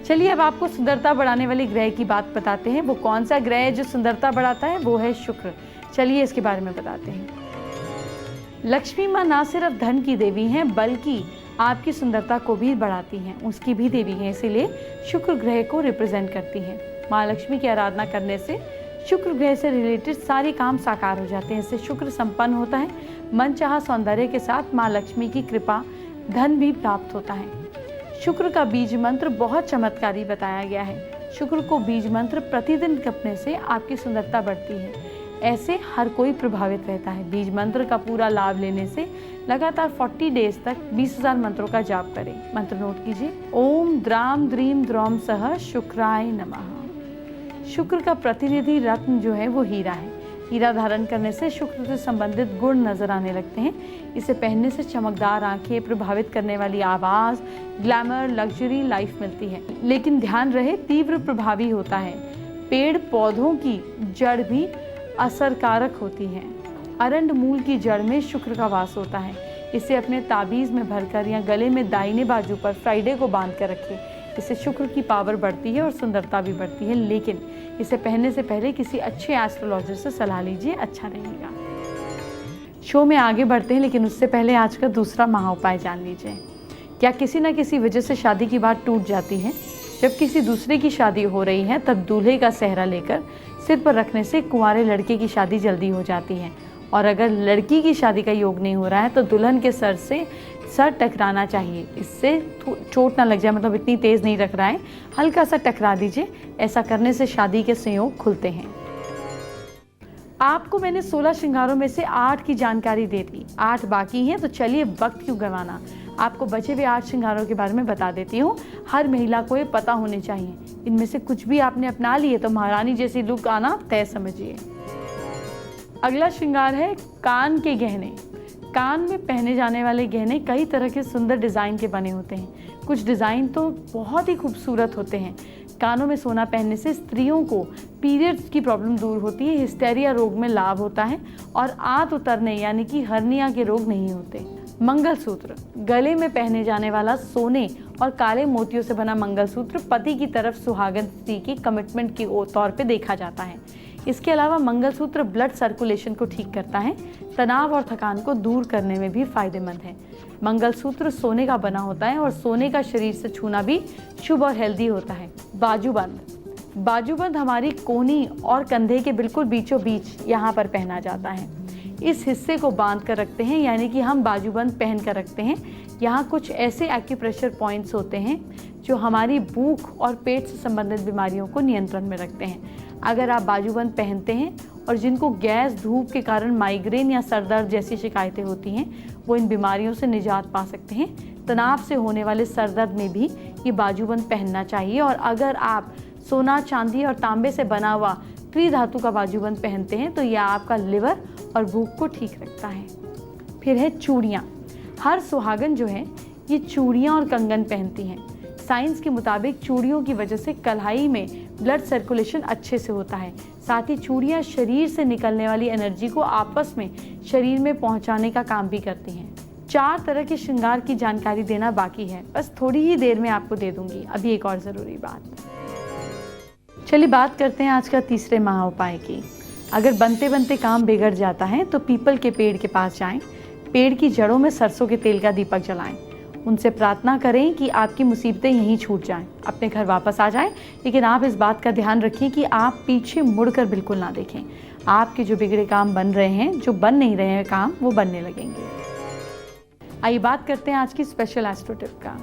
चलिए अब आपको सुंदरता बढ़ाने वाली ग्रह की बात बताते हैं। वो कौन सा ग्रह है जो सुंदरता बढ़ाता है? वो है शुक्र। चलिए इसके बारे में बताते हैं। लक्ष्मी माँ ना सिर्फ धन की देवी हैं बल्कि आपकी सुंदरता को भी बढ़ाती हैं, उसकी भी देवी हैं, इसीलिए शुक्र ग्रह को रिप्रेजेंट करती हैं। माँ लक्ष्मी की आराधना करने से शुक्र ग्रह से रिलेटेड सारे काम साकार हो जाते हैं। इससे शुक्र संपन्न होता है, मनचाहा सौंदर्य के साथ माँ लक्ष्मी की कृपा, धन भी प्राप्त होता है। शुक्र का बीज मंत्र बहुत चमत्कारी बताया गया है। शुक्र को बीज मंत्र प्रतिदिन जपने से आपकी सुंदरता बढ़ती है। ऐसे हर कोई प्रभावित रहता है। बीज मंत्र का पूरा लाभ लेने से लगातार 40 डेज तक 20,000 मंत्रों का जाप करें। मंत्र नोट कीजिए। ओम द्राम द्रीम द्रौम सह शुक्राय नमः। शुक्र का प्रतिनिधि रत्न जो है वो हीरा है। हीरा धारण करने से शुक्र से संबंधित गुण नजर आने लगते हैं। इसे पहनने से चमकदार आंखें, प्रभावित करने वाली आवाज, ग्लैमर, लग्जरी लाइफ मिलती है। लेकिन ध्यान रहे, तीव्र प्रभावी होता है। पेड़ पौधों की जड़ भी असरकारक होती है। अरंड मूल की जड़ में शुक्र का वास होता है। इसे अपने ताबीज में भरकर या गले में दाहिने बाजू पर फ्राइडे को बांध कर रखें। इससे शुक्र की पावर बढ़ती है और सुंदरता भी बढ़ती है। लेकिन इसे पहनने से पहले किसी अच्छे एस्ट्रोलॉजर से सलाह लीजिए, अच्छा रहेगा। शो में आगे बढ़ते हैं, लेकिन उससे पहले आज का दूसरा महा उपाय जान लीजिए। क्या किसी न किसी वजह से शादी की बात टूट जाती है? जब किसी दूसरे की शादी हो रही है तब दूल्हे का सेहरा लेकर सिर पर रखने से कुंवारे लड़के की शादी जल्दी हो जाती है। और अगर लड़की की शादी का योग नहीं हो रहा है तो दुल्हन के सर से सर टकराना चाहिए। इससे चोट ना लग जाए, मतलब इतनी तेज नहीं रख रहा है, हल्का सा टकरा दीजिए। ऐसा करने से शादी के संयोग खुलते हैं। आपको मैंने 16 श्रृंगारों में से 8 की जानकारी दे दी, 8 बाकी हैं, तो चलिए वक्त क्यों गंवाना, आपको बचे हुए 8 श्रृंगारों के बारे में बता देती हूँ। हर महिला को ये पता होने चाहिए। इनमें से कुछ भी आपने अपना लिए तो महारानी जैसी लुक आना तय समझिए। अगला श्रृंगार है कान के गहने। कान में पहने जाने वाले गहने कई तरह के सुंदर डिज़ाइन के बने होते हैं। कुछ डिज़ाइन तो बहुत ही खूबसूरत होते हैं। कानों में सोना पहनने से स्त्रियों को पीरियड्स की प्रॉब्लम दूर होती है, हिस्टेरिया रोग में लाभ होता है और आंत उतरने यानी कि हर्निया के रोग नहीं होते। मंगलसूत्र, गले में पहने जाने वाला सोने और काले मोतियों से बना मंगलसूत्र पति की तरफ सुहागन स्त्री की कमिटमेंट के तौर पे देखा जाता है। इसके अलावा मंगलसूत्र ब्लड सर्कुलेशन को ठीक करता है, तनाव और थकान को दूर करने में भी फायदेमंद है। मंगलसूत्र सोने का बना होता है और सोने का शरीर से छूना भी शुभ और हेल्दी होता है। बाजूबंद, बाजूबंद हमारी कोहनी और कंधे के बिल्कुल बीचों बीच यहाँ पर पहना जाता है। इस हिस्से को बांध कर रखते हैं, यानी कि हम बाजूबंद पहन कर रखते हैं। यहाँ कुछ ऐसे एक्यूप्रेशर पॉइंट्स होते हैं जो हमारी भूख और पेट से संबंधित बीमारियों को नियंत्रण में रखते हैं। अगर आप बाजूबंद पहनते हैं और जिनको गैस, धूप के कारण माइग्रेन या सर दर्द जैसी शिकायतें होती हैं, वो इन बीमारियों से निजात पा सकते हैं। तनाव से होने वाले सर दर्द में भी ये बाजूबंद पहनना चाहिए। और अगर आप सोना, चांदी और तांबे से बना हुआ त्रिधातु का बाजूबंद पहनते हैं तो यह आपका लिवर और भूख को ठीक रखता है। फिर है चूड़ियाँ। हर सुहागन जो है ये चूड़ियाँ और कंगन पहनती हैं। साइंस के मुताबिक चूड़ियों की वजह से कलाई में ब्लड सर्कुलेशन अच्छे से होता है। साथ ही चूड़ियाँ शरीर से निकलने वाली एनर्जी को आपस में शरीर में पहुँचाने का काम भी करती हैं। 4 तरह के श्रृंगार की जानकारी देना बाकी है, बस थोड़ी ही देर में आपको दे दूंगी। अभी एक और ज़रूरी बात। चलिए बात करते हैं आज का तीसरे महा उपाय की। अगर बनते बनते काम बिगड़ जाता है तो पीपल के पेड़ के पास जाएं, पेड़ की जड़ों में सरसों के तेल का दीपक जलाएं, उनसे प्रार्थना करें कि आपकी मुसीबतें यहीं छूट जाएं, अपने घर वापस आ जाएं। लेकिन आप इस बात का ध्यान रखें कि आप पीछे मुड़कर बिल्कुल ना देखें। आपके जो बिगड़े काम बन रहे हैं, जो बन नहीं रहे हैं काम, वो बनने लगेंगे। आइए बात करते हैं आज की स्पेशल एस्ट्रो टिप का।